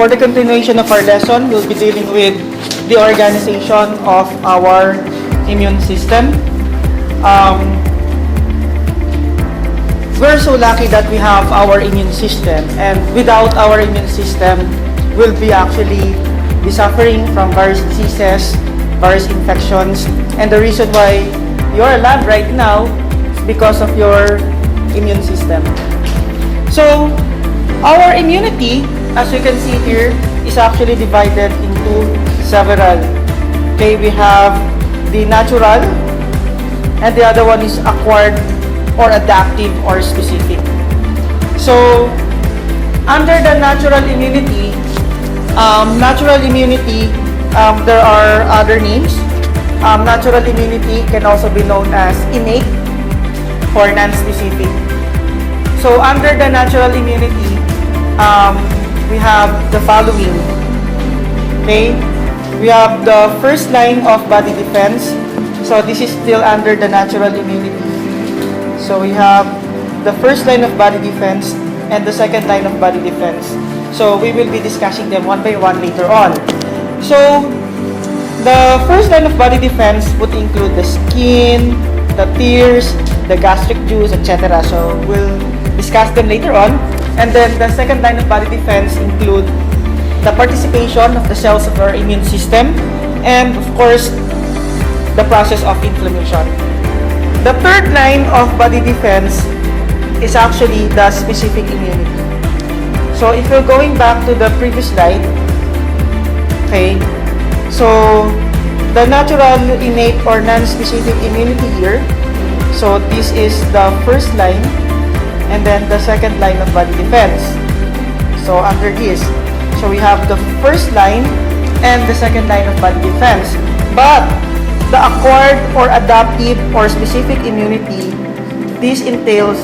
for the continuation of our lesson, we'll be dealing with the organization of our immune system. We're so lucky that we have our immune system, and without our immune system, we'll be actually suffering from various diseases, various infections, and the reason why you're alive right now is because of your immune system. So, our immunity, as you can see here, is actually divided into several. Okay, we have the natural, and the other one is acquired or adaptive or specific. So, under the natural immunity, there are other names. Natural immunity can also be known as innate or non-specific. So, under the natural immunity, we have the following. Okay, we have the first line of body defense. So, this is still under the natural immunity. So we have the first line of body defense and the second line of body defense. So we will be discussing them one by one later on. So the first line of body defense would include the skin, the tears, the gastric juice, etc. So we'll discuss them later on. And then the second line of body defense include the participation of the cells of our immune system and of course the process of inflammation. The third line of body defense is actually the specific immunity. So if you're going back to the previous slide, okay, so the natural, innate, or non-specific immunity here, so this is the first line, and then the second line of body defense. So under this, so we have the first line and the second line of body defense. But the acquired or adaptive or specific immunity, this entails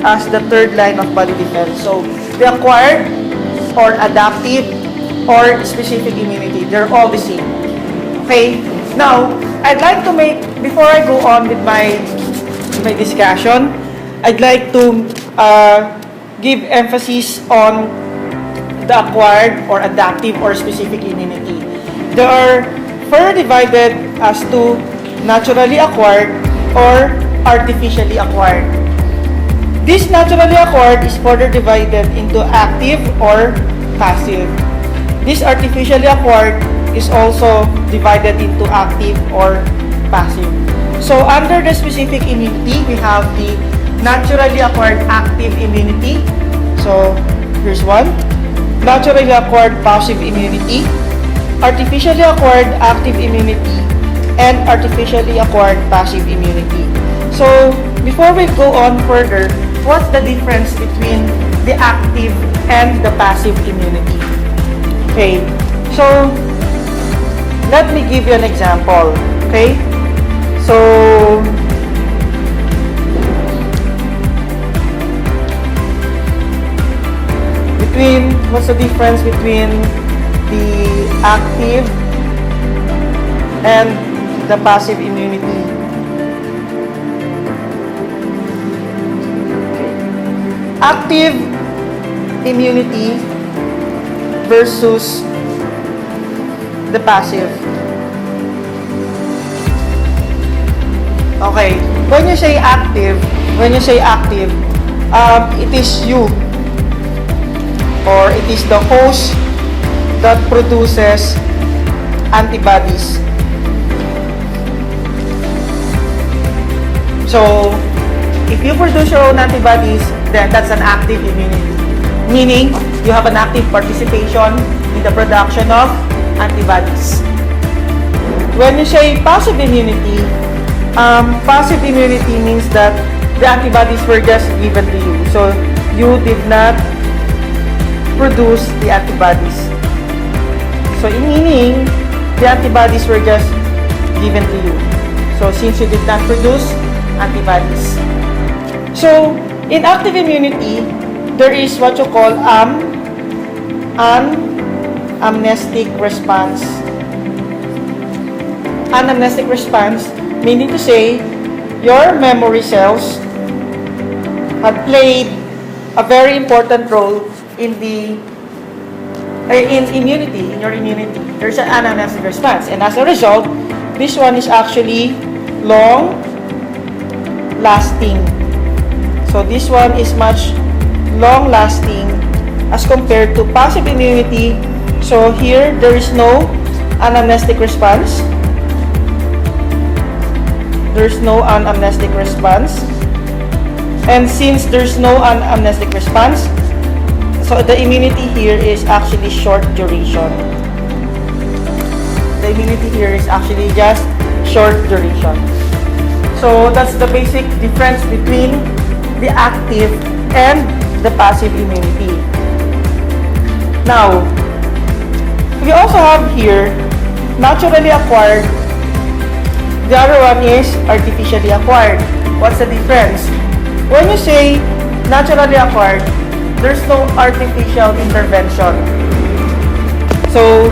as the third line of body defense. So, the acquired or adaptive or specific immunity, they're all the same. Okay? Now, I'd like to make, before I go on with my discussion, I'd like to give emphasis on the acquired or adaptive or specific immunity. There are further divided as to naturally acquired or artificially acquired. This naturally acquired is further divided into active or passive. This artificially acquired is also divided into active or passive. So under the specific immunity, we have the naturally acquired active immunity. So here's one. Naturally acquired passive immunity, artificially acquired active immunity, and artificially acquired passive immunity. So, before we go on further, what's the difference between the active and the passive immunity? Okay, so, let me give you an example. Okay, so, what's the difference between the active and the passive immunity? Active immunity versus the passive. Okay, when you say active, it is you or it is the host that produces antibodies. So, if you produce your own antibodies, then that's an active immunity. Meaning, you have an active participation in the production of antibodies. When you say passive immunity means that the antibodies were just given to you. So, you did not produce the antibodies. So, in meaning, the antibodies were just given to you. So, since you did not produce antibodies. So, in active immunity, there is what you call amnestic response. Anamnestic response, meaning to say, your memory cells have played a very important role in the in immunity, in your immunity, there's an anamnestic response. And as a result, this one is actually long-lasting. So this one is much long-lasting as compared to passive immunity. So here, there is no anamnestic response. There's no anamnestic response. And since there's no anamnestic response, so the immunity here is actually short duration. The immunity here is actually just short duration. So that's the basic difference between the active and the passive immunity. Now, we also have here naturally acquired. The other one is artificially acquired. What's the difference? When you say naturally acquired, there's no artificial intervention. So,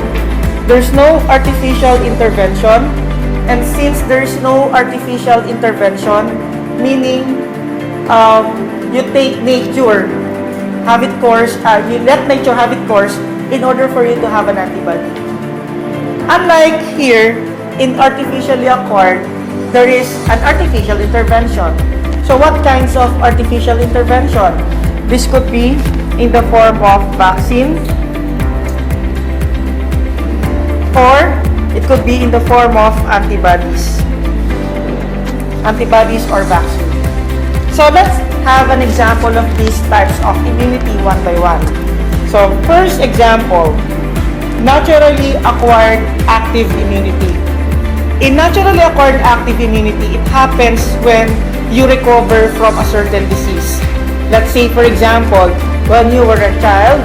there's no artificial intervention. And since there's no artificial intervention, meaning you take nature, have it course, you let nature have it course in order for you to have an antibody. Unlike here, in artificially acquired, there is an artificial intervention. So what kinds of artificial intervention? This could be in the form of vaccine, or it could be in the form of antibodies. Antibodies or vaccine. So let's have an example of these types of immunity one by one. So first example, naturally acquired active immunity. In naturally acquired active immunity, it happens when you recover from a certain disease. Let's say, for example, when you were a child,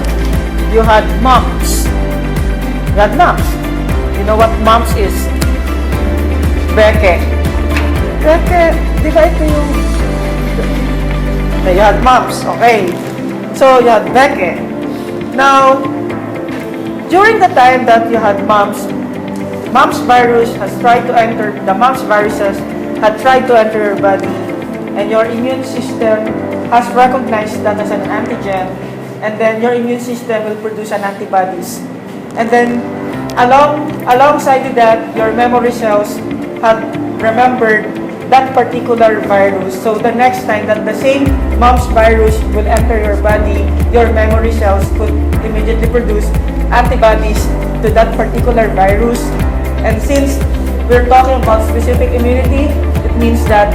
you had mumps. You had mumps. You know what mumps is? Bacte. Bacte, di ba ito yung... You had mumps, okay. So, you had Bacte. Now, during the time that you had mumps virus has tried to enter, the mumps viruses had tried to enter your body, and your immune system has recognized that as an antigen, and then your immune system will produce an antibodies. And then, alongside with that, your memory cells have remembered that particular virus. So the next time that the same mumps virus will enter your body, your memory cells could immediately produce antibodies to that particular virus. And since we're talking about specific immunity, it means that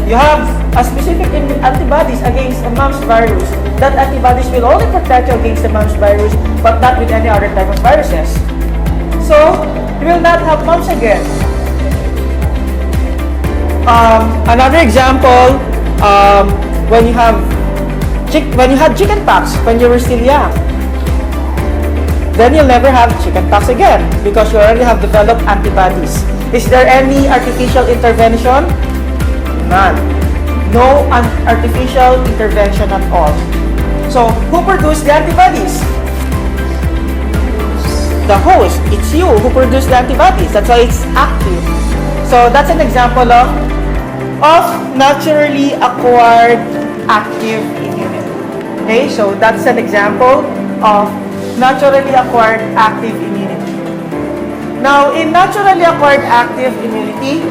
you have a specific antibodies against a mumps virus. That antibodies will only protect you against the mumps virus, but not with any other type of viruses. So, you will not have mumps again. Another example, when you had chickenpox when you were still young, then you'll never have chickenpox again because you already have developed antibodies. Is there any artificial intervention? None. No artificial intervention at all. So, who produced the antibodies? The host. It's you who produced the antibodies. That's why it's active. So, that's an example of naturally acquired active immunity. Okay, so that's an example of naturally acquired active immunity. Now, in naturally acquired active immunity,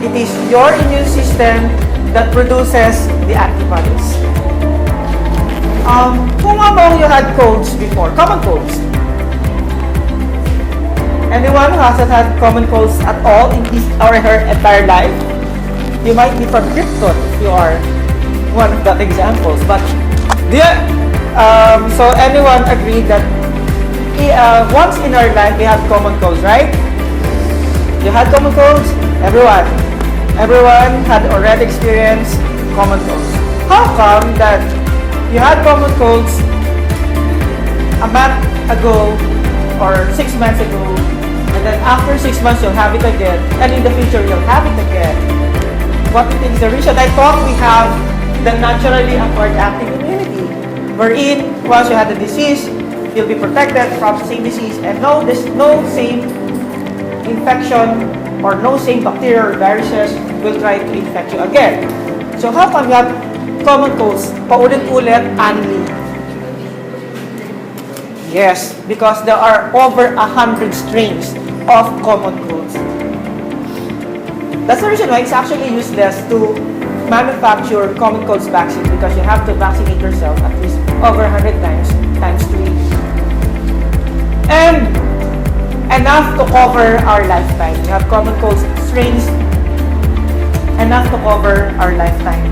it is your immune system that produces the antibodies. Who among you had colds before? Common colds? Anyone who hasn't had common colds at all in his or her entire life? You might be from Krypton if you are one of that examples. But so anyone agreed that once in our life we have common colds, right? You had common colds? Everyone had already experienced common colds. How come that you had common colds a month ago or 6 months ago, and then after 6 months you'll have it again, and in the future you'll have it again? What do you think is the reason? I thought we have the naturally acquired active immunity, wherein once you had the disease, you'll be protected from the same disease, and no same infection or no same bacteria or viruses will try to infect you again. So how come you have common colds paulit-ulit annually? Yes, because there are over 100 strains of common colds. That's the reason why it's actually useless to manufacture common colds vaccine, because you have to vaccinate yourself at least over 100 times 3. And enough to cover our lifetime. You have common cold strains enough to cover our lifetime.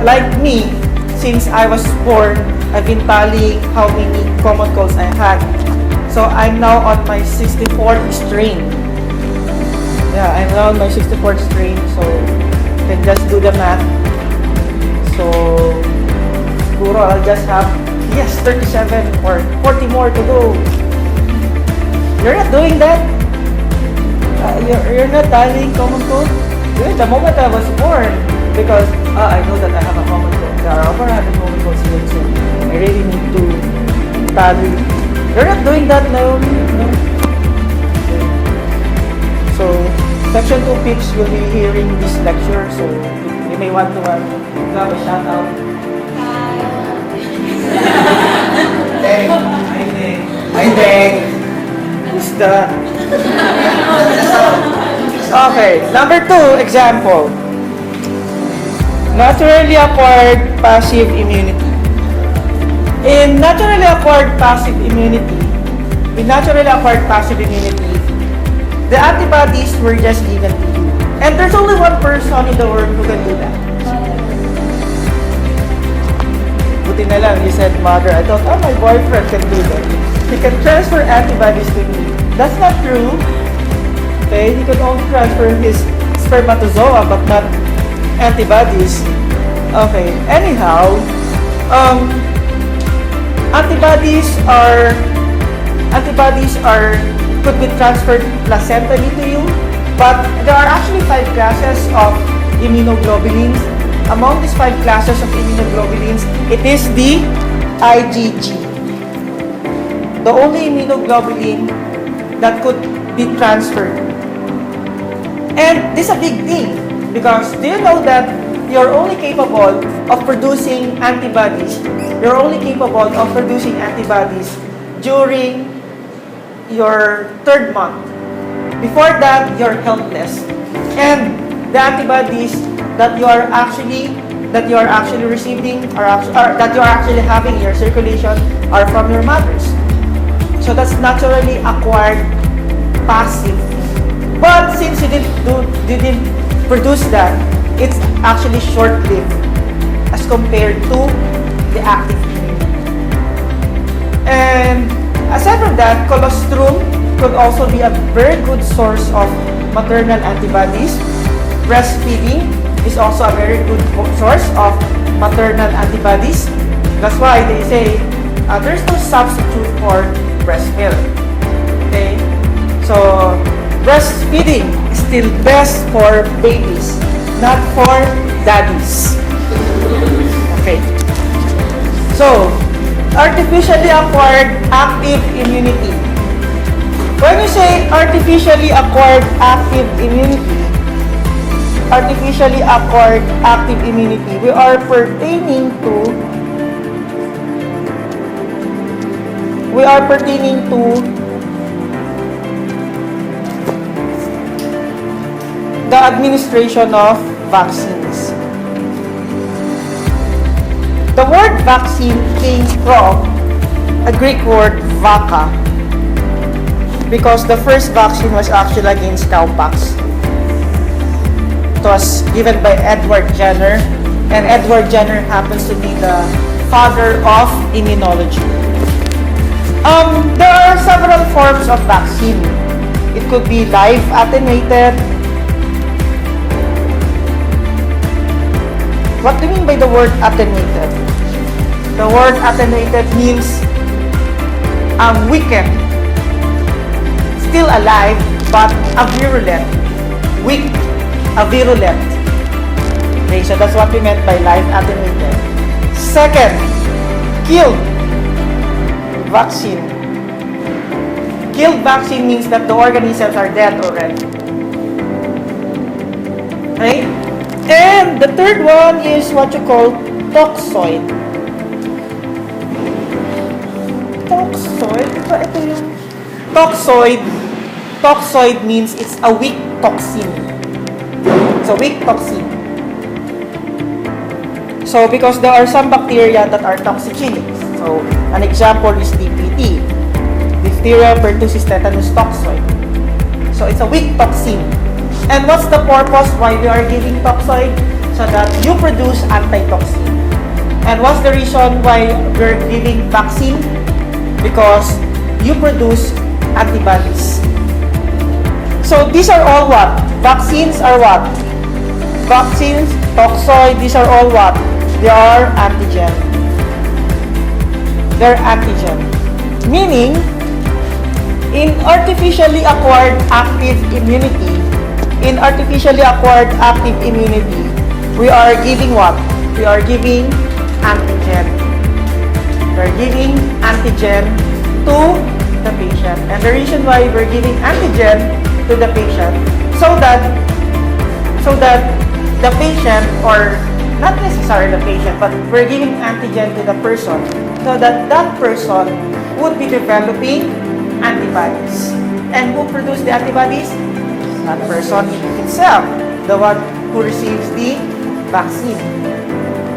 Like me, since I was born, I've been tallying how many common colds I had. So I'm now on my 64th strain. Yeah, I'm now on my 64th strain, so you can just do the math. So, siguro I'll just have, 37 or 40 more to go. You're not doing that? You're not tallying common cold? The moment I was born, because I know that I have a common cold. There are over 100 common colds here, so I really need to tally. You're not doing that, Naomi? No? So, Section 2 peeps will be hearing this lecture, so you may want to have a shout out. Hi, Deng. Who's that? Okay, number 2 example. Naturally acquired passive immunity. In naturally acquired passive immunity, the antibodies were just given to you. And there's only one person in the world who can do that. Buti na lang, you said mother. I thought, my boyfriend can do that. He can transfer antibodies to me. That's not true. Okay, he could only transfer his spermatozoa but not antibodies. Okay, anyhow, antibodies could be transferred placentally to you, but there are actually 5 classes of immunoglobulins. Among these 5 classes of immunoglobulins, it is the IgG, the only immunoglobulin that could be transferred. And this is a big thing, because do you know that you're only capable of producing antibodies during your 3rd month. Before that, you're helpless. And the antibodies that you are actually receiving or that you are actually having in your circulation are from your mothers. So that's naturally acquired passive. But since you didn't produce that, it's actually short-lived as compared to the active immunity. And aside from that, colostrum could also be a very good source of maternal antibodies. Breastfeeding is also a very good source of maternal antibodies. That's why they say there's no substitute for breast milk. Okay? So, breastfeeding is still best for babies, not for daddies. Okay. So, artificially acquired active immunity. When you say artificially acquired active immunity, we are pertaining to the administration of vaccines. The word vaccine came from a Greek word vaka, because the first vaccine was actually against cowpox. It was given by Edward Jenner, and Edward Jenner happens to be the father of immunology. There are several forms of vaccine. It could be live attenuated. What do you mean by the word attenuated? The word attenuated means weakened, still alive, but virulent. Weak, virulent. Okay, so that's what we meant by live attenuated. Second, killed vaccine. Killed vaccine means that the organisms are dead already. Okay? And the third one is what you call toxoid. toxoid. Ito yung toxoid. Toxoid means it's a weak toxin. It's a weak toxin. So, because there are some bacteria that are toxigenic. So, an example is DPT. Diphtheria, pertussis, tetanus toxoid. So, it's a weak toxin. And what's the purpose why we are giving toxoid? So that you produce antitoxin. And what's the reason why we're giving vaccine? Because you produce antibodies. So these are all what? Vaccines are what? Vaccines, toxoid, these are all what? They are antigen. They're antigen. Meaning, in artificially acquired active immunity, we are giving what? We are giving antigen. We are giving antigen to the patient. And the reason why we're giving antigen to the patient, so that the patient, or not necessarily the patient, but we're giving antigen to the person, so that that person would be developing antibodies. And who produce the antibodies? That person himself, the one who receives the vaccine.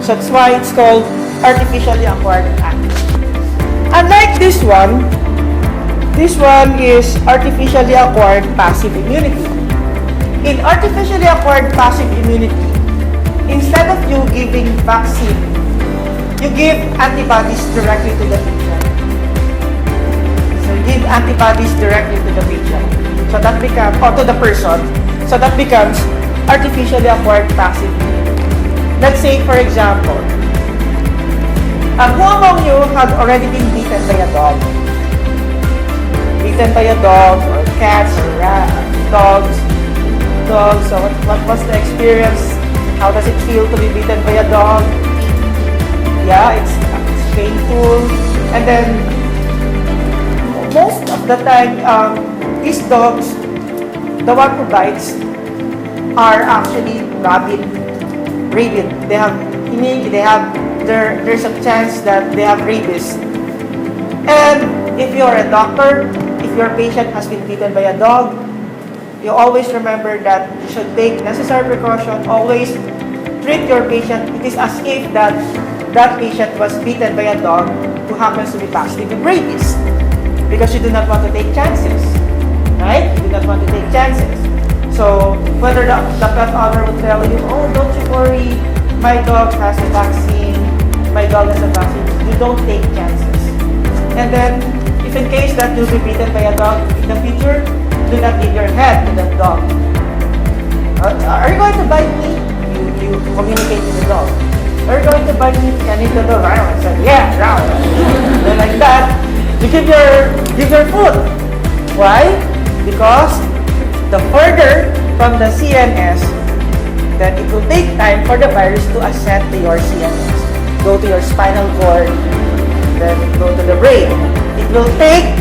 So that's why it's called artificially acquired antigen. Unlike this one is artificially acquired passive immunity. In artificially acquired passive immunity, instead of you giving vaccine, you give antibodies directly to the patient. So you give antibodies directly to the patient. So that becomes, or to the person. So that becomes artificially acquired passive immunity. Let's say, for example, who among you had already been bitten by a dog? Bitten by a dog, or cats, or dogs. So what was the experience? How does it feel to be bitten by a dog? Yeah, it's painful. And then, most of the time, these dogs, the one who bites, are actually rabid. There's a chance that they have rabies. And if you're a doctor, if your patient has been bitten by a dog, you always remember that you should take necessary precaution. Always treat your patient. It is as if that patient was bitten by a dog who happens to be vaccinated with rabies. Because you do not want to take chances. Right? You do not want to take chances. So, whether the pet owner would tell you, oh, don't you worry, my dog has a vaccine, you don't take chances. And then, if in case that you'll be bitten by a dog in the future, do not give your head to that dog. Are you going to bite me? You communicate with the dog. Are you going to bite me? And if the dog, I said, yeah, then like that, you give your food. Why? Because the further from the CNS, then it will take time for the virus to ascend to your CNS. Go to your spinal cord, then go to the brain. It will take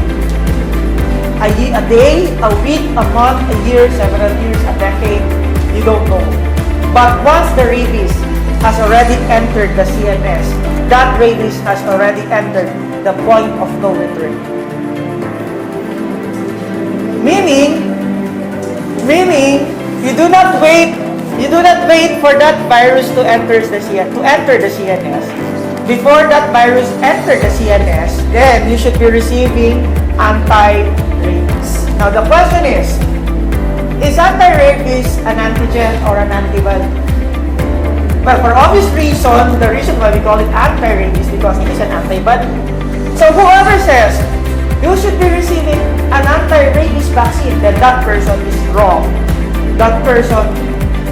a day, a week, a month, a year, several years, a decade. You don't know. But once the rabies has already entered the CNS, that rabies has already entered the point of no return. Meaning, you do not wait for that virus to enter the CNS. Before that virus enters the CNS, then you should be receiving anti-rabies. Now the question is anti-rabies an antigen or an antibody? Well, for obvious reason, the reason why we call it anti-rabies because it is an antibody. So whoever says you should be receiving an anti-rabies vaccine, then that person is wrong. That person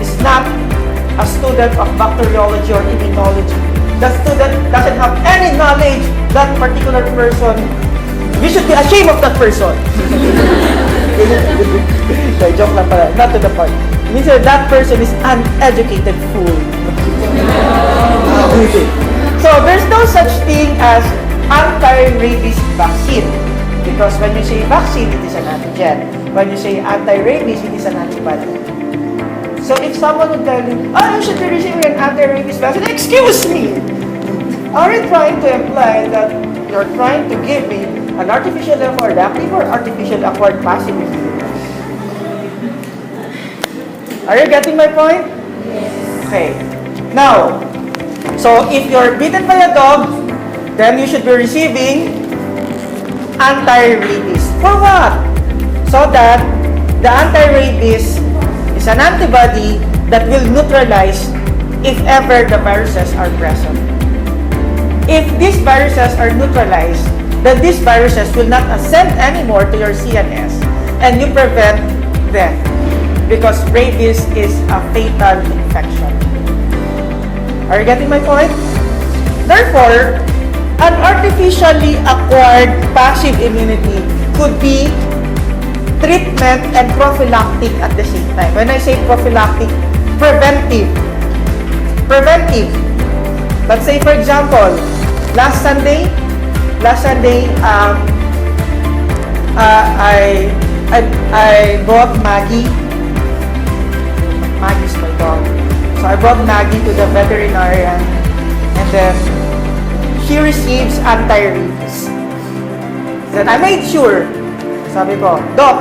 is not a student of bacteriology or immunology. That student doesn't have any knowledge. That particular person, we should be ashamed of that person. So, joke lang pala, not to the point. It means that person is uneducated fool. So there's no such thing as anti-rabies vaccine. Because when you say vaccine, it is an antigen. When you say anti-rabies, it is an antibody. So if someone would tell you, you should be receiving an anti-rabies vaccine, excuse me! Are you trying to imply that you're trying to give me An artificially acquired active or artificially acquired passive immunity? Are you getting my point? Okay. Now, so if you're bitten by a dog, then you should be receiving anti-rabies. For what? So that the anti-rabies is an antibody that will neutralize if ever the viruses are present. If these viruses are neutralized, then these viruses will not ascend anymore to your CNS and you prevent death because rabies is a fatal infection. Are you getting my point? Therefore, an artificially acquired passive immunity could be treatment and prophylactic at the same time. When I say prophylactic, preventive. Preventive. Let's say, for example, last Sunday, I brought Maggie. Maggie's my dog. So I brought Maggie to the veterinarian, and then she receives anti-rabies. Then I made sure, sabi ko, Doc,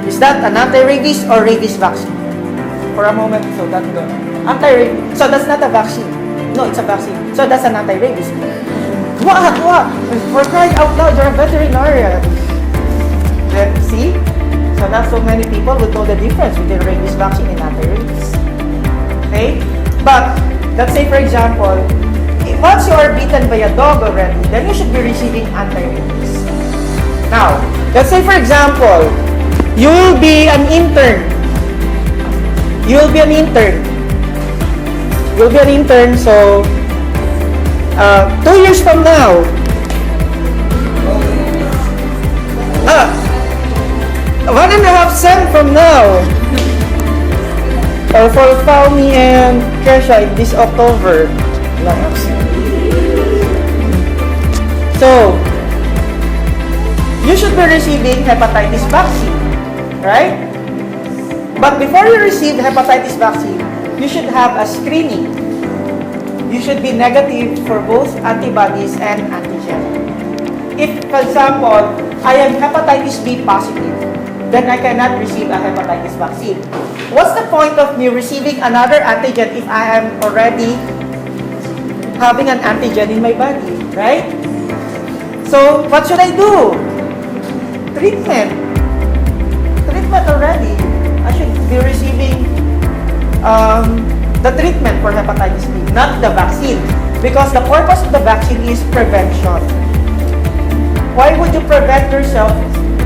is that an anti-rabies or rabies vaccine? For a moment, so that's good. Anti-rabies. So that's not a vaccine. No, it's a vaccine. So that's an anti-rabies. What? For crying out loud, you're a veterinarian. Then, see? So not so many people would know the difference between rabies vaccine and anti-rabies. Okay? But, let's say for example, once you are bitten by a dog already, then you should be receiving anti-rabies. Now, let's say for example, you will be an intern. You'll be an intern, so 2 years from now, 1.5 sem from now, or for Faumi and Kesha this October. So, you should be receiving hepatitis vaccine, right? But before you receive hepatitis vaccine, you should have a screening. You should be negative for both antibodies and antigen. If, for example, I am hepatitis B positive, then I cannot receive a hepatitis vaccine. What's the point of me receiving another antigen if I am already having an antigen in my body, right? So, what should I do? Treatment. Treatment already. I should be receiving the treatment for hepatitis B, not the vaccine. Because the purpose of the vaccine is prevention. Why would you prevent yourself?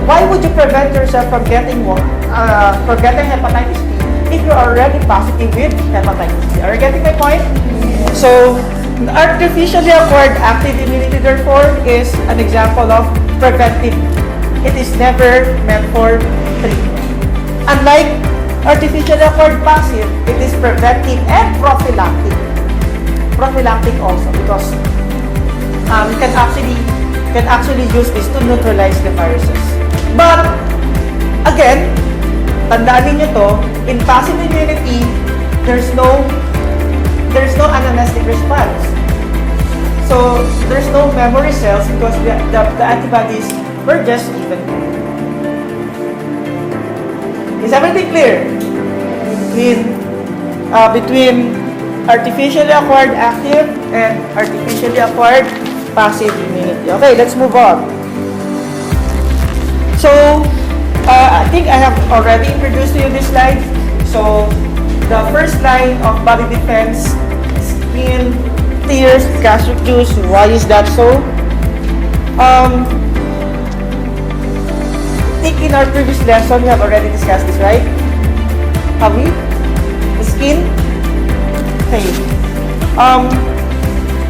Why would you prevent yourself from getting hepatitis B if you're already positive with hepatitis B? Are you getting my point? So, artificially acquired active immunity, therefore, is an example of preventive. It is never meant for treatment. Unlike artificially acquired passive, it is preventive and prophylactic. Prophylactic also because you can actually use this to neutralize the viruses. But again, tandaan niyo to, in passive immunity, there's no anamnestic response. So there's no memory cells because the antibodies were just given. Is everything clear? Between artificially acquired active and artificially acquired passive immunity. Okay, let's move on. So, I think I have already introduced to you this slide. So, the first line of body defense, skin, tears, gastric juice. Why is that so? I think in our previous lesson, we have already discussed this, right? Have we? The skin? Okay.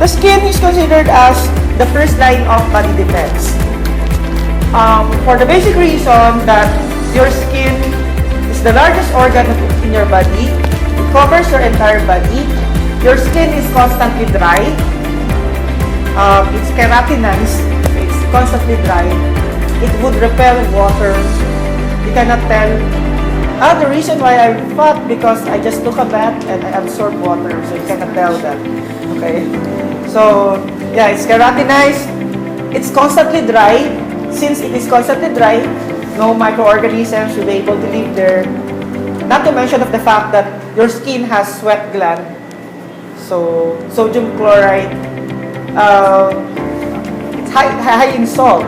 The skin is considered as the first line of body defense. For the basic reason that your skin is the largest organ in your body. It covers your entire body. Your skin is constantly dry. It's keratinized. It's constantly dry. It would repel water. You cannot tell. The reason why I'm fat because I just took a bath and I absorb water, so you cannot tell that. Okay. So yeah, it's keratinized. it's constantly dry. Since it is constantly dry, no microorganisms will be able to live there. Not to mention of the fact that your skin has sweat gland. So, sodium chloride, it's high in salt.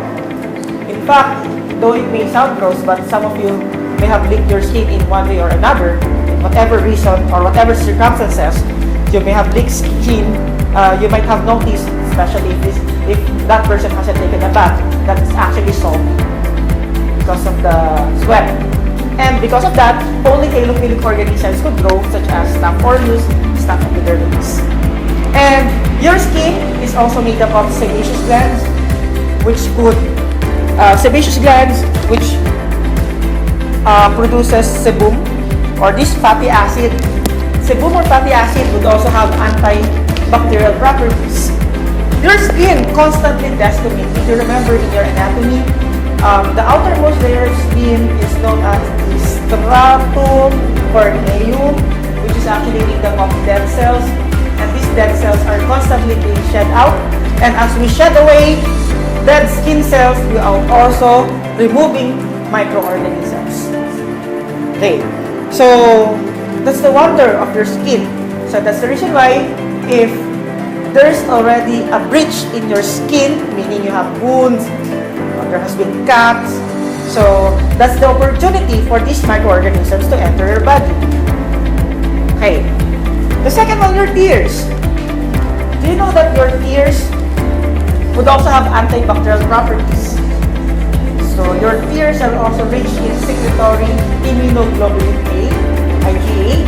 In fact, though it may sound gross, but some of you may have licked your skin in one way or another, in whatever reason or whatever circumstances, you may have licked skin. You might have noticed, especially if that person hasn't taken a bath, that it's actually salty because of the sweat. And because of that, only halophilic organisms could grow, such as Staph aureus, Staph epidermidis. And your skin is also made up of sebaceous glands, which produces sebum, or this fatty acid. Sebum or fatty acid would also have antibacterial properties. Your skin constantly desquamates. If you remember in your anatomy, the outermost layer of skin is known as the stratum corneum, which is actually made up of dead cells. And these dead cells are constantly being shed out. And as we shed away dead skin cells, we are also removing microorganisms. Okay, so that's the wonder of your skin. So that's the reason why if there's already a breach in your skin, meaning you have wounds, or there has been cuts, so that's the opportunity for these microorganisms to enter your body. Okay, the second one, your tears. Do you know that your tears would also have antibacterial properties? So your tears are also rich in secretory immunoglobulin A, IgA,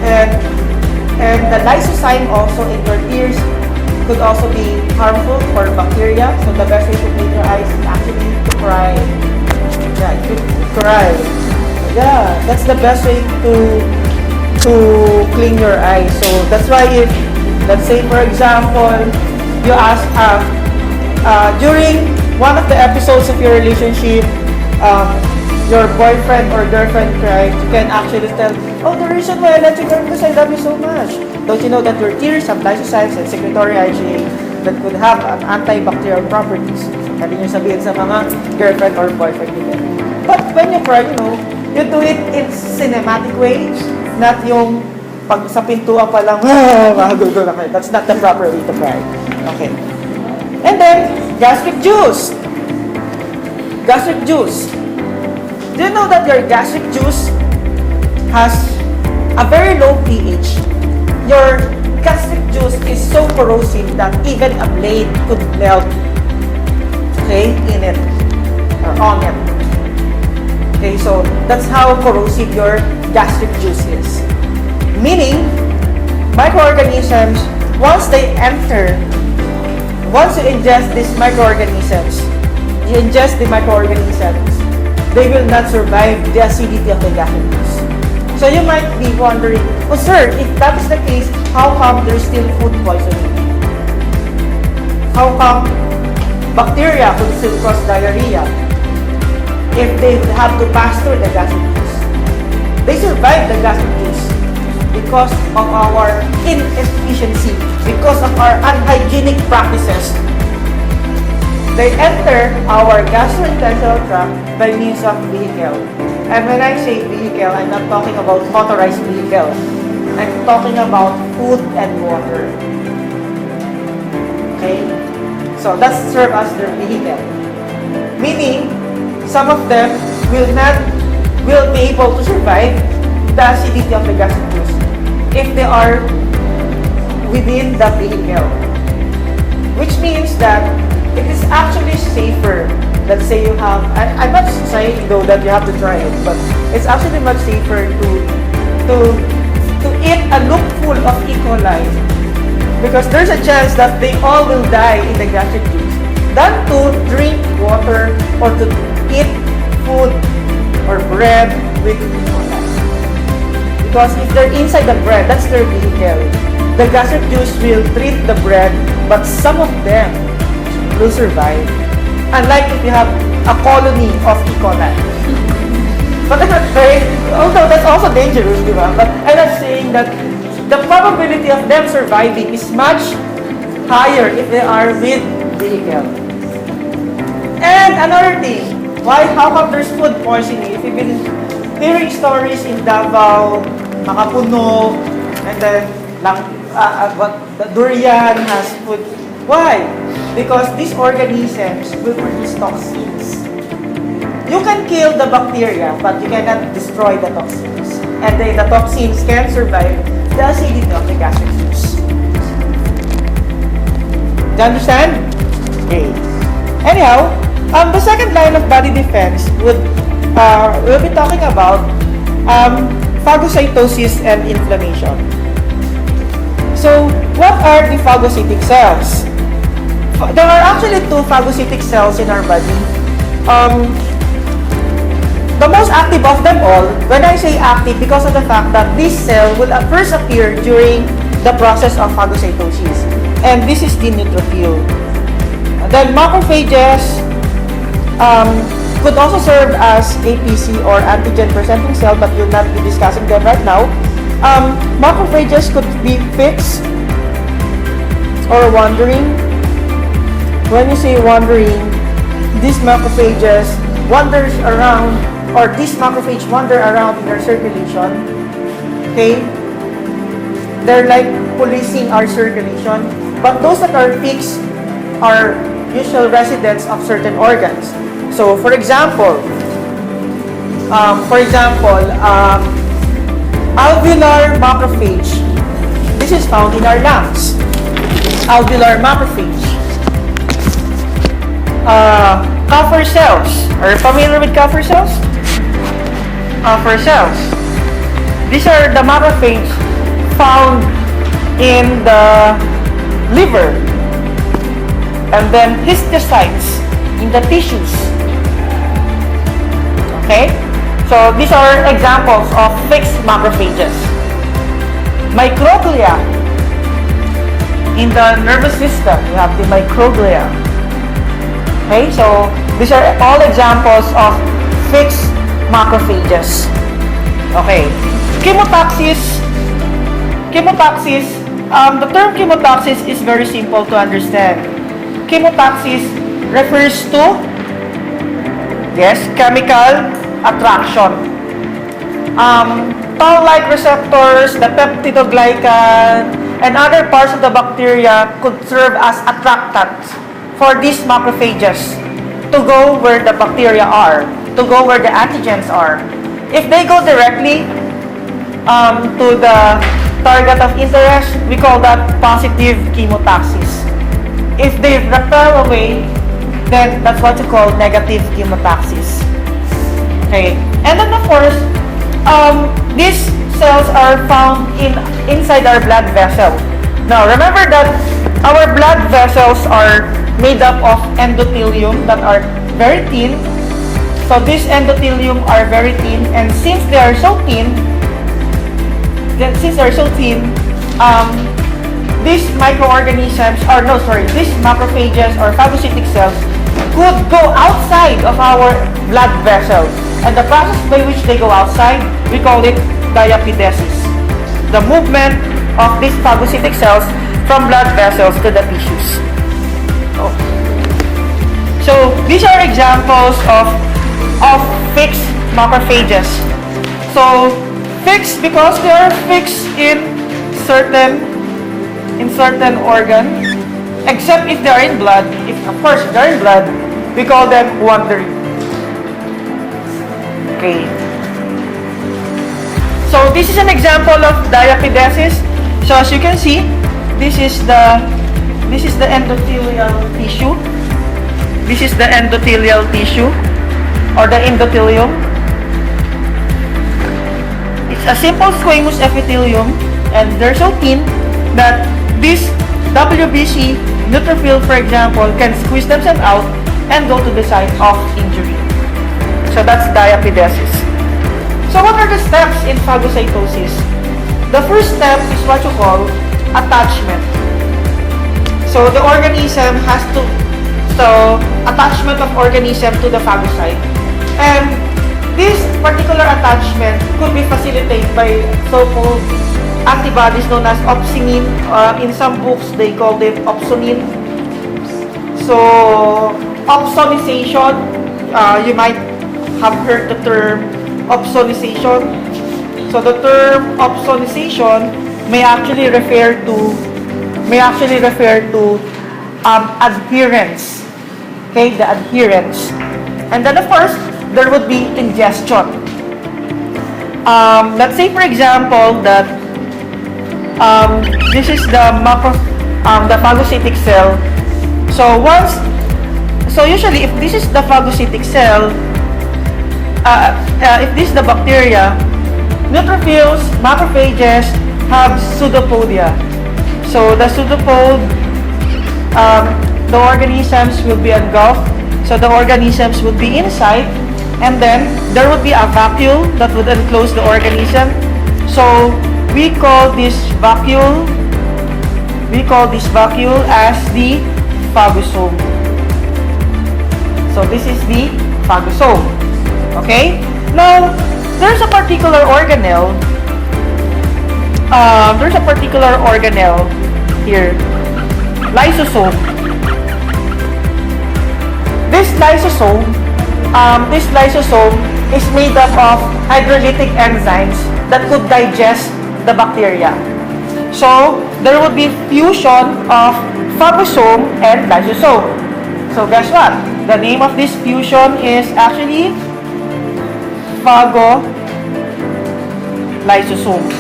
and the lysozyme also in your tears could also be harmful for bacteria. So the best way to clean your eyes is actually to cry. Yeah, to cry. Yeah, that's the best way to clean your eyes. So that's why if, let's say for example, you ask during one of the episodes of your relationship, your boyfriend or girlfriend cried, you can actually tell, oh, the reason why I let you go because I love you so much. Don't you know that your tears have lysozymes and secretory IgA that could have antibacterial properties? Pwede nyo sabihin sa mga girlfriend or boyfriend nyo. But when you cry, you do it in cinematic way, not yung pag sa pintuan pa lang, magugulo na kayo. That's not the proper way to cry. Okay. And then, gastric juice. Gastric juice. Do you know that your gastric juice has a very low pH? Your gastric juice is so corrosive that even a blade could melt, okay, in it or on it. Okay, so that's how corrosive your gastric juice is. Meaning, microorganisms, once you ingest these microorganisms, they will not survive the acidity of the gastric juice. So you might be wondering, oh sir, if that is the case, how come there's still food poisoning? How come bacteria could still cause diarrhea if they have to pass through the gastric juice? They survive the gastric juice because of our inefficiency, because of our unhygienic practices. They enter our gastrointestinal tract by means of vehicle. And when I say vehicle, I'm not talking about motorized vehicle. I'm talking about food and water. Okay? So that's serve as their vehicle. Meaning, some of them will be able to survive the acidity of the gastric juice if they are within the vehicle. Which means that it is actually safer. Let's say you have, I'm not saying though that you have to try it, but it's actually much safer to eat a lookful of E. coli because there's a chance that they all will die in the gastric juice than to drink water or to eat food or bread with E. coli. Because if they're inside the bread, that's their vehicle. The gastric juice will treat the bread, but some of them will survive. Unlike if you have a colony of E. coli. But I'm not saying, although that's also dangerous, di ba? But I'm not saying that the probability of them surviving is much higher if they are with vehicle. And another thing, how come there's food poisoning? If you've been hearing stories in Davao, Makapuno, and then the durian has food. Why? Because these organisms will produce toxins. You can kill the bacteria, but you cannot destroy the toxins. And then the toxins can survive the acidity of the gaseous juice. Do you understand? Okay. Anyhow, the second line of body defense we'll be talking about phagocytosis and inflammation. So, what are the phagocytic cells? There are actually two phagocytic cells in our body. The most active of them all, when I say active, because of the fact that this cell will first appear during the process of phagocytosis. And this is the neutrophil. Then macrophages could also serve as APC or antigen presenting cell, but we'll not be discussing them right now. Macrophages could be fixed or wandering. When you say wandering, these macrophages wanders around, or these macrophages wander around in our circulation. Okay? They're like policing our circulation. But those that are fixed are usual residents of certain organs. So, for example, alveolar macrophage. This is found in our lungs. Alveolar macrophage. Coffer cells. Are you familiar with coffer cells? Coffer cells. These are the macrophage found in the liver. And then histiocytes in the tissues. Okay? So these are examples of fixed macrophages. Microglia. In the nervous system, we have the microglia. Okay, so these are all examples of fixed macrophages. Okay, chemotaxis. Chemotaxis, the term chemotaxis is very simple to understand. Chemotaxis refers to, yes, chemical attraction. Toll-like receptors, the peptidoglycan, and other parts of the bacteria could serve as attractants for these macrophages to go where the bacteria are, to go where the antigens are. If they go directly to the target of interest, we call that positive chemotaxis. If they repel away, then that's what you call negative chemotaxis. Okay, and then of course, these cells are found inside our blood vessel. Now, remember that our blood vessels are made up of endothelium that are very thin. So these endothelium are very thin, and since they are so thin, these microorganisms, these macrophages or phagocytic cells could go outside of our blood vessel. And the process by which they go outside, we call it diapedesis. The movement of these phagocytic cells from blood vessels to the tissues. So these are examples of fixed macrophages. So fixed because they are fixed in certain organ, except if they are in blood. If they are in blood, we call them wandering. Okay. So this is an example of diapedesis. So as you can see, this is the endothelial tissue. This is the endothelial tissue or the endothelium. It's a simple squamous epithelium, and they're so thin that this WBC neutrophil, for example, can squeeze themselves out and go to the site of injury. So that's diapedesis. So what are the steps in phagocytosis? The first step is what you call attachment. So the organism has to, attachment of organism to the phagocyte. And this particular attachment could be facilitated by so-called antibodies known as opsinin. In some books, they call them opsonin. So, opsonization, you might have heard the term opsonization. So, the term opsonization may actually refer to adherence. Okay, the adherence. And then, of course, there would be ingestion. Let's say, for example, that this is the phagocytic cell. So usually, if this is the phagocytic cell, if this is the bacteria, neutrophils, macrophages have pseudopodia. So the pseudopod, the organisms will be engulfed. So the organisms would be inside, and then there would be a vacuole that would enclose the organism. So we call this vacuole as the phagosome. So this is the phagosome. Okay? Now, there's a particular organelle. Here. Lysosome. This lysosome is made up of hydrolytic enzymes that could digest the bacteria. So, there would be fusion of phagosome and lysosome. So, guess what? The name of this fusion is actually phagolysosome.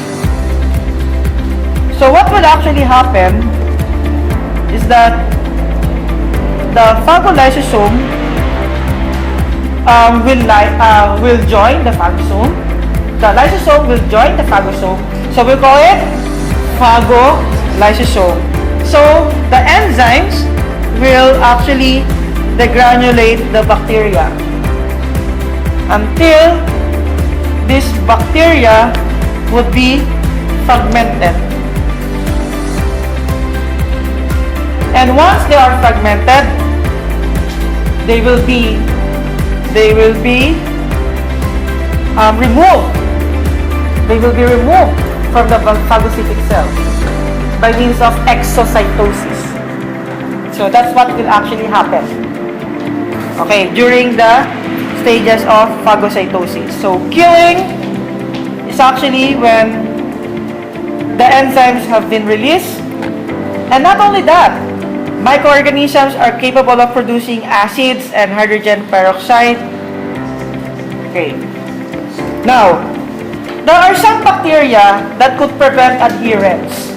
So, what will actually happen is that the phagolysosome will join the phagosome. The lysosome will join the phagosome. So we'll call it phagolysosome. So the enzymes will actually degranulate the bacteria until this bacteria would be fragmented. And once they are fragmented, they will be removed. They will be removed from the phagocytic cell by means of exocytosis. So that's what will actually happen. Okay, during the stages of phagocytosis. So killing is actually when the enzymes have been released. And not only that, microorganisms are capable of producing acids and hydrogen peroxide. Okay. Now, there are some bacteria that could prevent adherence.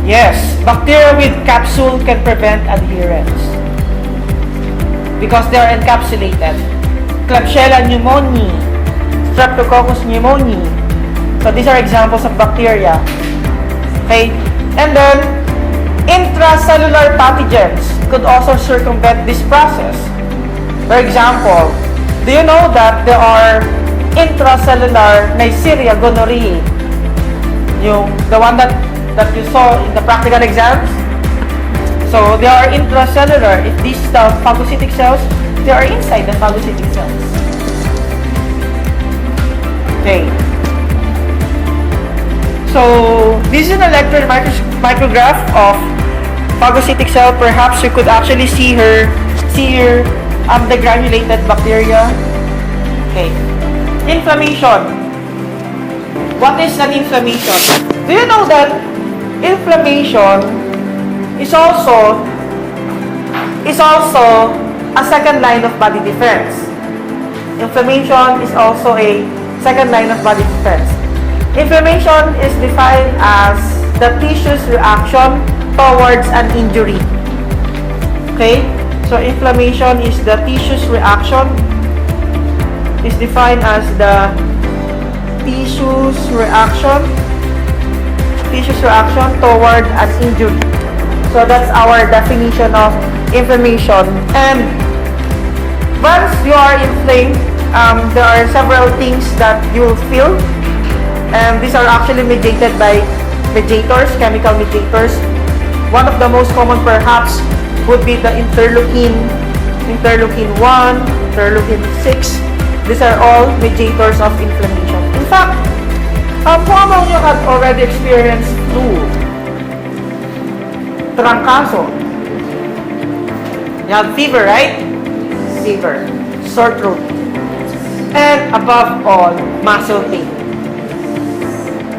Yes, bacteria with capsule can prevent adherence because they are encapsulated. Klebsiella pneumoniae, Streptococcus pneumoniae. So these are examples of bacteria. Okay, and then intracellular pathogens could also circumvent this process. For example, do you know that there are intracellular Neisseria gonorrhoeae? The one that you saw in the practical exams? So they are intracellular. If these are phagocytic cells, they are inside the phagocytic cells. Okay. So, this is an electron micrograph of phagocytic cell. Perhaps you could actually see here the granulated bacteria. Okay. Inflammation. What is an inflammation? Do you know that inflammation is also a second line of body defense? Inflammation is also a second line of body defense. Inflammation is defined as the tissue's reaction towards an injury. Okay? So, inflammation is the tissue's reaction. Is defined as the tissue's reaction toward an injury. So, that's our definition of inflammation. And once you are inflamed, there are several things that you will feel. And these are actually mediated by mediators, chemical mediators. One of the most common perhaps would be the interleukin 1, interleukin 6. These are all mediators of inflammation. In fact, who among you have already experienced flu? trangkaso. You have fever, right? Fever. Sore throat. And above all, muscle pain.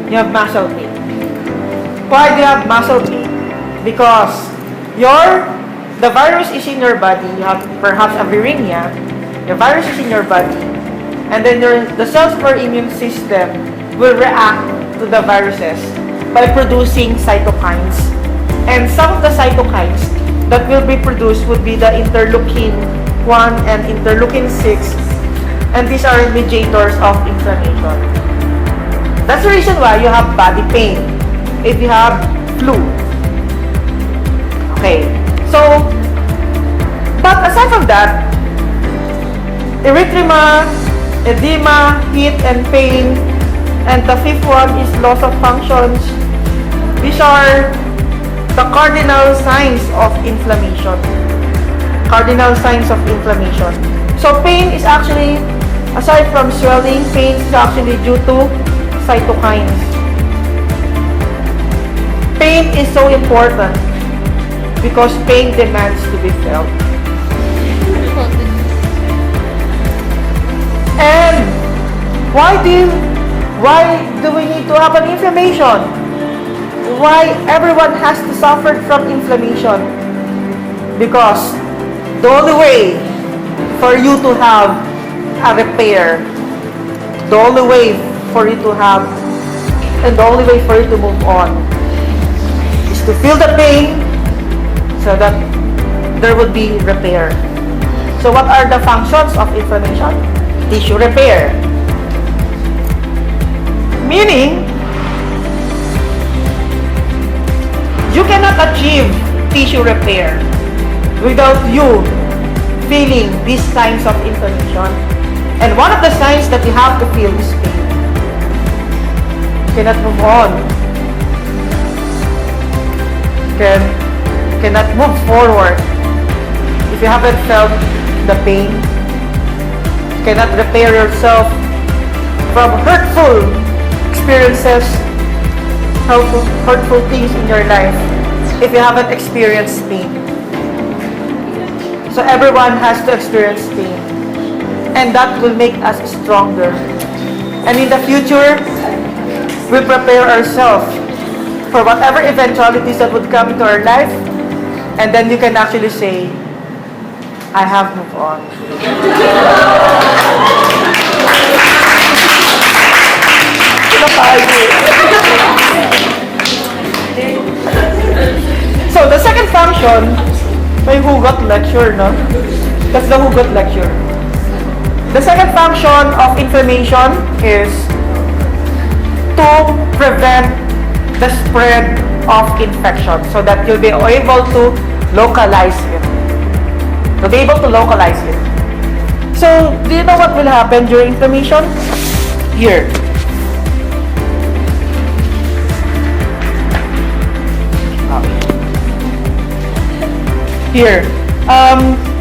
You have muscle pain. Why do you have muscle pain? Because the virus is in your body. You have perhaps a viremia. The virus is in your body. And then the cells of our immune system will react to the viruses by producing cytokines. And some of the cytokines that will be produced would be the interleukin-1 and interleukin-6. And these are mediators of inflammation. That's the reason why you have body pain if you have flu. Okay. So, but aside from that, erythema, edema, heat and pain, and the fifth one is loss of functions. These are the cardinal signs of inflammation. Cardinal signs of inflammation. So pain is actually, aside from swelling, pain is actually due to cytokines. Pain is so important because pain demands to be felt. And why do we need to have an inflammation? Why everyone has to suffer from inflammation? Because the only way for you to have a repair, the only way for you to have, and the only way for you to move on is to feel the pain so that there would be repair. So what are the functions of inflammation? Tissue repair. Meaning, you cannot achieve tissue repair without you feeling these signs of inflammation. And one of the signs that you have to feel is pain. You cannot move on. Cannot move forward if you haven't felt the pain. You cannot repair yourself from hurtful experiences, hurtful things in your life if you haven't experienced pain. So everyone has to experience pain, and that will make us stronger. And in the future, we prepare ourselves for whatever eventualities that would come into our life, and then you can actually say, I have moved on. So the second function, may hugot lecture, no? That's the hugot lecture. The second function of inflammation is to prevent the spread of infection so that you'll be able to localize it. To be able to localize it. So, do you know what will happen during inflammation? Here. Here.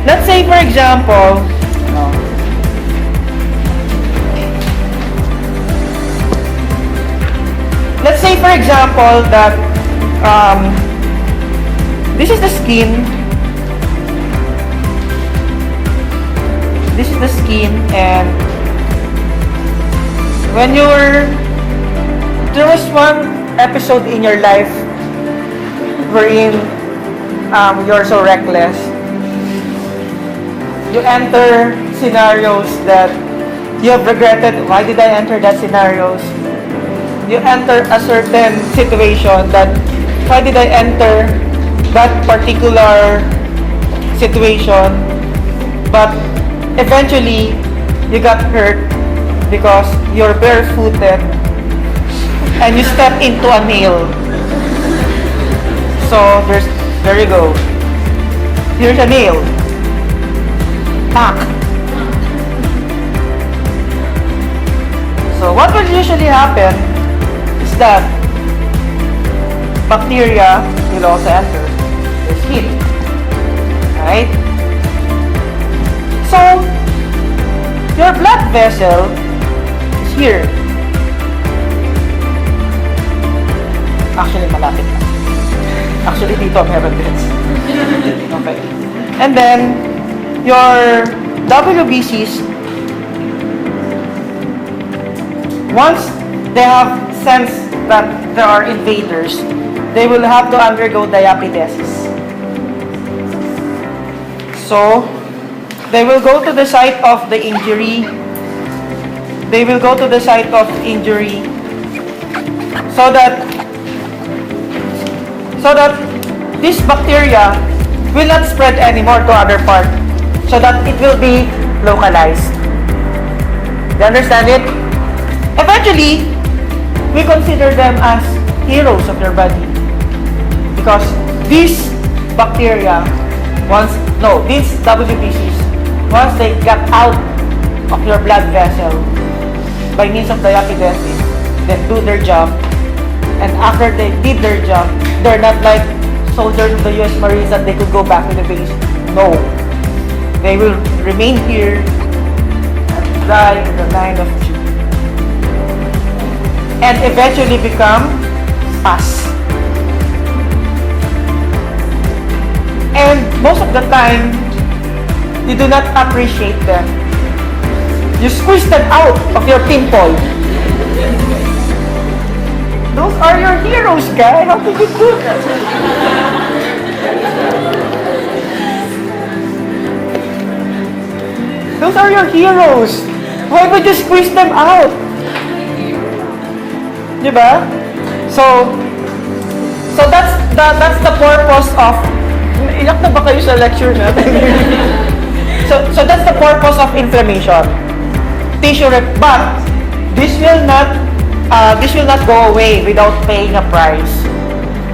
Let's say for example, that this is the skin. This is the skin, and when there was one episode in your life wherein you're so reckless. You enter scenarios that you have regretted. Why did I enter that scenarios? You enter a certain situation that, why did I enter that particular situation? But eventually, you got hurt because you're barefooted and you step into a nail. So, there you go. Here's a nail. Tack. So, what will usually happen is that bacteria will also enter the skin. Right? So, your blood vessel is here. Actually, malapit na. Actually, dito meron din. Okay. And then, your WBCs, once they have sensed that there are invaders, they will have to undergo diapidesis. So, they will go to the site of the injury. They will go to the site of injury so that this bacteria will not spread anymore to other part, so that it will be localized. You understand it? Eventually, we consider them as heroes of your body, because these bacteria, these WBCs, once they get out of your blood vessel by means of diapidesis, then do their job. And after they did their job, they're not like soldiers of the US Marines that they could go back to the base. No. They will remain here and die in the line of duty. And eventually become pus. And most of the time, you do not appreciate them. You squeeze them out of your pimple. Those are your heroes, guy. How did you do that? Those are your heroes. Why would you squeeze them out? Diba? So that's the purpose of... Iyak na ba kayo sa lecture natin? So that's the purpose of inflammation. Tissue but this will not go away without paying a price.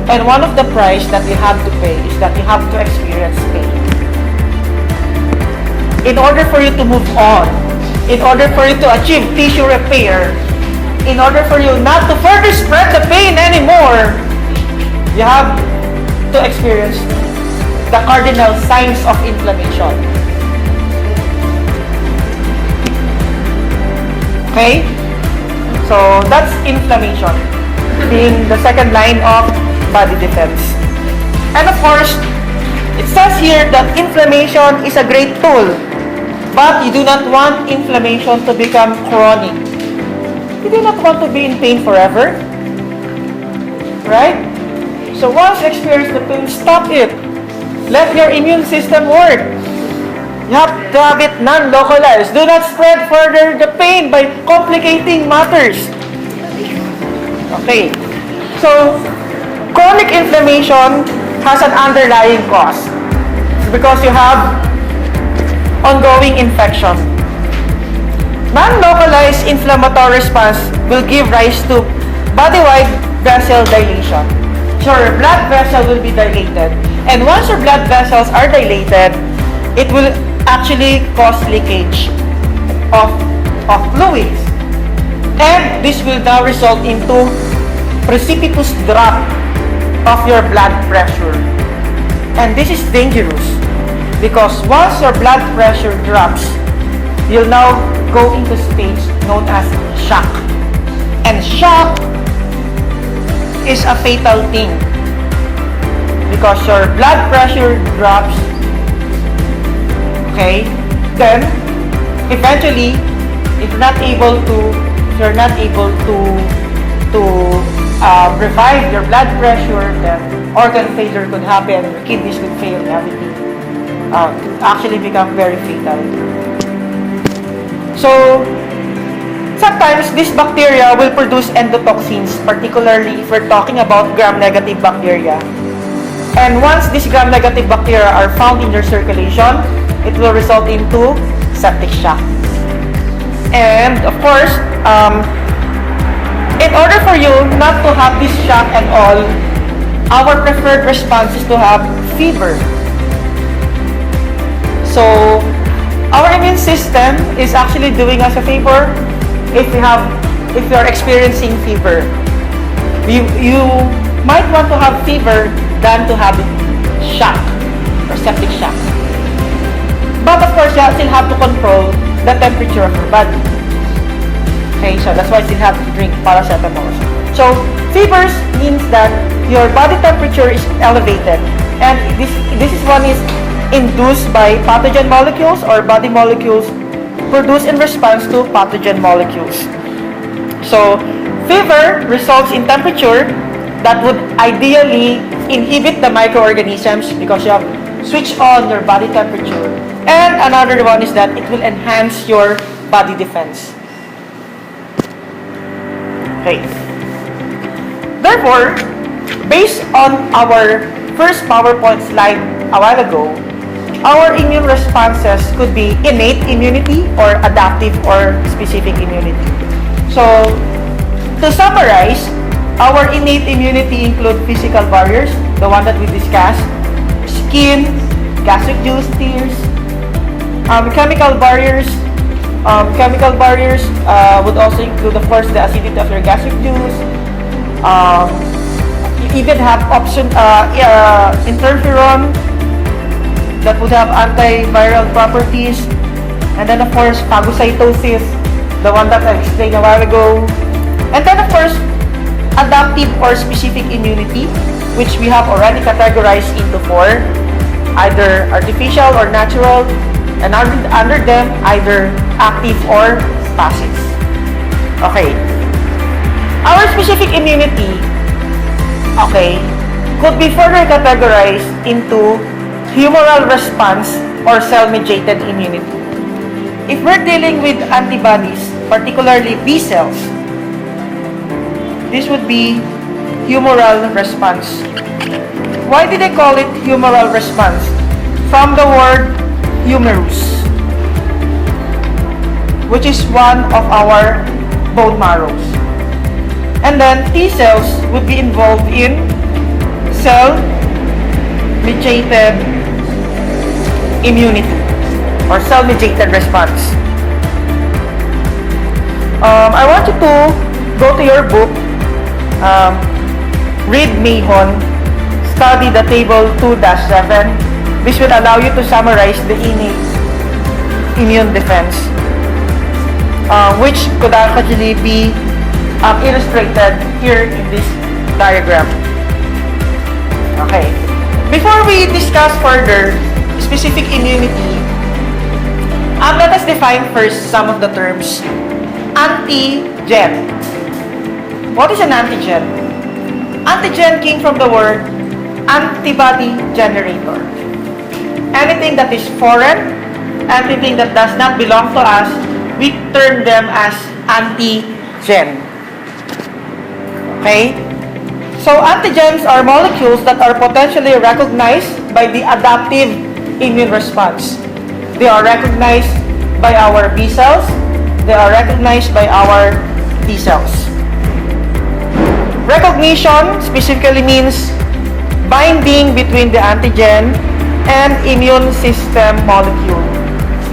And one of the price that you have to pay is that you have to experience pain. In order for you to move on, in order for you to achieve tissue repair, in order for you not to further spread the pain anymore, you have to experience the cardinal signs of inflammation. Okay? So, that's inflammation, being the second line of body defense. And of course, it says here that inflammation is a great tool, but you do not want inflammation to become chronic. You do not want to be in pain forever, right? So once you experience the pain, stop it. Let your immune system work. You have to have it non-localized. Do not spread further the pain by complicating matters. Okay. So, chronic inflammation has an underlying cause. It's because you have ongoing infection. Non-localized inflammatory response will give rise to body-wide vessel dilation. So, your blood vessel will be dilated. And once your blood vessels are dilated, it will actually cause leakage of fluids. And this will now result into precipitous drop of your blood pressure. And this is dangerous because once your blood pressure drops, you'll now go into stage known as shock. And shock is a fatal thing because your blood pressure drops. Okay, then eventually, if you're not able to revive your blood pressure, then organ failure could happen, your kidneys could fail, and everything could actually become very fatal. So sometimes this bacteria will produce endotoxins, particularly if we're talking about gram-negative bacteria. And once these gram-negative bacteria are found in your circulation, it will result into septic shock. And of course, in order for you not to have this shock and all, our preferred response is to have fever. So, our immune system is actually doing us a favor if you're experiencing fever. You might want to have fever than to have shock or septic shock. But of course, you still have to control the temperature of your body. Okay, so that's why you still have to drink paracetamol. So, fevers means that your body temperature is elevated. And this is one is induced by pathogen molecules or body molecules produced in response to pathogen molecules. So, fever results in temperature that would ideally inhibit the microorganisms because you have switched on your body temperature. And another one is that it will enhance your body defense. Okay. Therefore, based on our first PowerPoint slide a while ago, our immune responses could be innate immunity or adaptive or specific immunity. So, to summarize, our innate immunity include physical barriers, the one that we discussed, skin, gastric juice, tears, chemical barriers. Chemical barriers would also include, of course, the acidity of your gastric juice. You even have interferon that would have antiviral properties. And then, of course, phagocytosis, the one that I explained a while ago. And then, of course, adaptive or specific immunity, which we have already categorized into 4, either artificial or natural, and under them, either active or passive. Okay. Our specific immunity, okay, could be further categorized into humoral response or cell-mediated immunity. If we're dealing with antibodies, particularly B cells, this would be humoral response. Why did they call it humoral response? From the word humerus, which is one of our bone marrows. And then T cells would be involved in cell-mediated immunity or cell-mediated response. I want you to go to your book, read Mahon, study the table 2-7. This will allow you to summarize the innate immune defense, which could actually be illustrated here in this diagram. Okay. Before we discuss further specific immunity, let us define first some of the terms. Antigen. What is an antigen? Antigen came from the word antibody generator. Anything that is foreign, anything that does not belong to us, we term them as antigen. Okay? So antigens are molecules that are potentially recognized by the adaptive immune response. They are recognized by our B cells. They are recognized by our T cells. Recognition specifically means binding between the antigen and immune system molecule.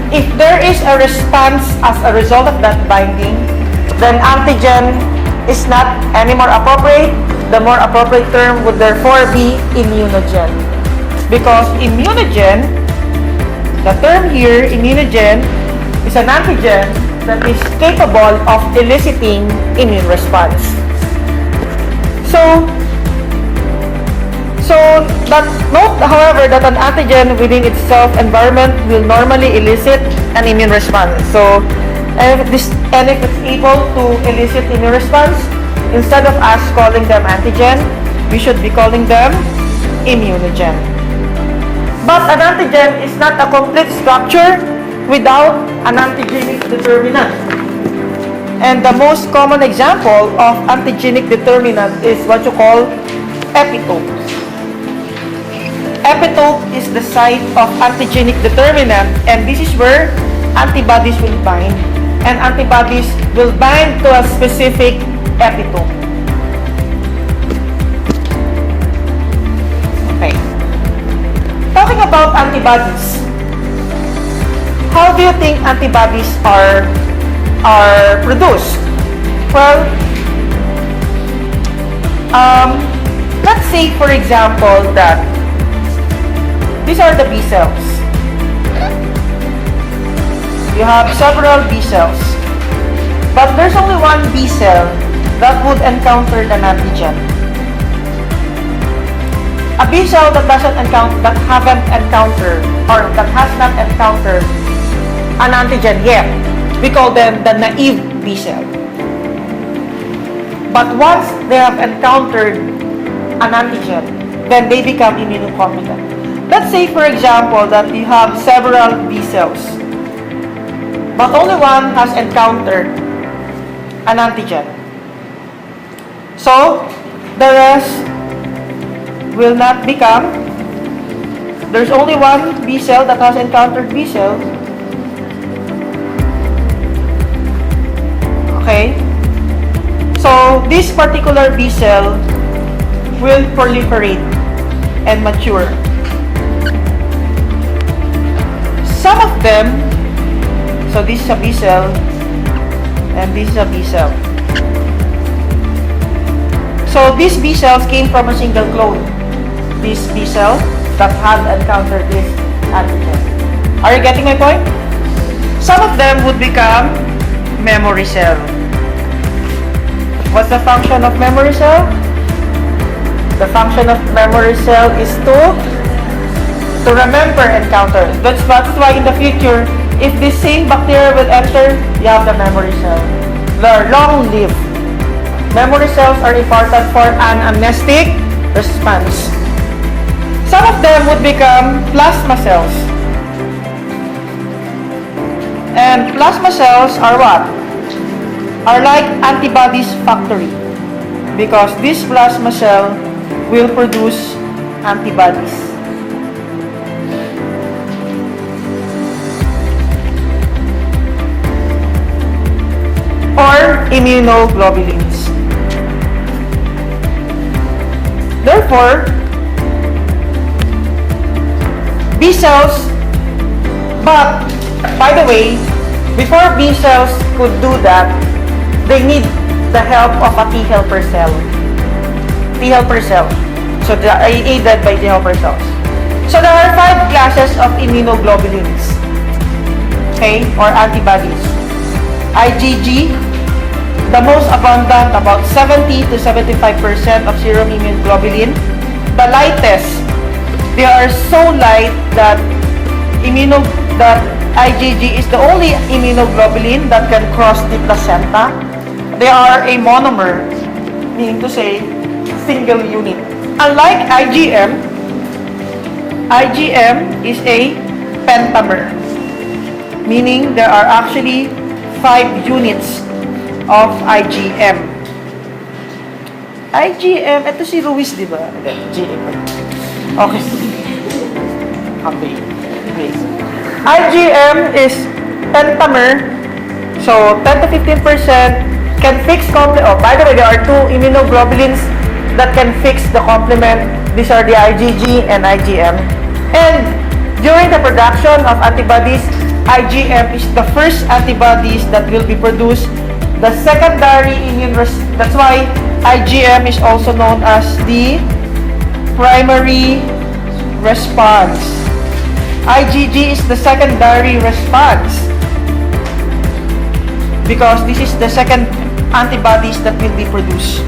If there is a response as a result of that binding, then antigen is not anymore appropriate. The more appropriate term would therefore be immunogen. Because immunogen, the term here, immunogen, is an antigen that is capable of eliciting immune response. So note, however, that an antigen within its self-environment will normally elicit an immune response. So, if it's able to elicit immune response, instead of us calling them antigen, we should be calling them immunogen. But an antigen is not a complete structure without an antigenic determinant. And the most common example of antigenic determinant is what you call epitope. Epitope is the site of antigenic determinant, and this is where antibodies will bind. And antibodies will bind to a specific epitope. Okay. Talking about antibodies, how do you think antibodies are produced? Well, let's say, for example, that these are the B cells. You have several B cells, but there's only one B cell that would encounter an antigen. A B cell that doesn't encounter, that haven't encountered, or that has not encountered an antigen yet, we call them the naive B cell. But once they have encountered an antigen, then they become immunocompetent. Let's say, for example, that you have several B cells, but only one has encountered an antigen. So, the rest will not become. There's only one B cell that has encountered B cell. Okay? So, this particular B cell will proliferate and mature. Some of them, so this is a B cell, and this is a B cell. So, these B cells came from a single clone. This B cell that had encountered this antigen. Are you getting my point? Some of them would become memory cell. What's the function of memory cell? The function of memory cell is to remember encounters. That's why in the future, if this same bacteria will enter, you have the memory cell. They're long-lived. Memory cells are important for an amnestic response. Some of them would become plasma cells. And plasma cells are what? Are like antibodies factory. Because this plasma cell will produce antibodies. Or immunoglobulins. Therefore, B cells, but by the way, before B cells could do that, they need the help of a T helper cell. T helper cell. So they are aided by T helper cells. So there are 5 classes of immunoglobulins. Okay, or antibodies. IgG, the most abundant, about 70 to 75% of serum immunoglobulin. The lightest, they are so light that IgG is the only immunoglobulin that can cross the placenta. They are a monomer, meaning to say, single unit. Unlike IgM, IgM is a pentamer, meaning there are actually 5 units of IgM. IgM, ito si Ruiz, di ba? Okay. Okay. IgM is pentamer, so 10 to 15% can fix complement. Oh, by the way, there are 2 immunoglobulins that can fix the complement. These are the IgG and IgM. And during the production of antibodies, IgM is the first antibodies that will be produced. The secondary immune that's why IgM is also known as the primary response. IgG is the secondary response because this is the second antibodies that will be produced.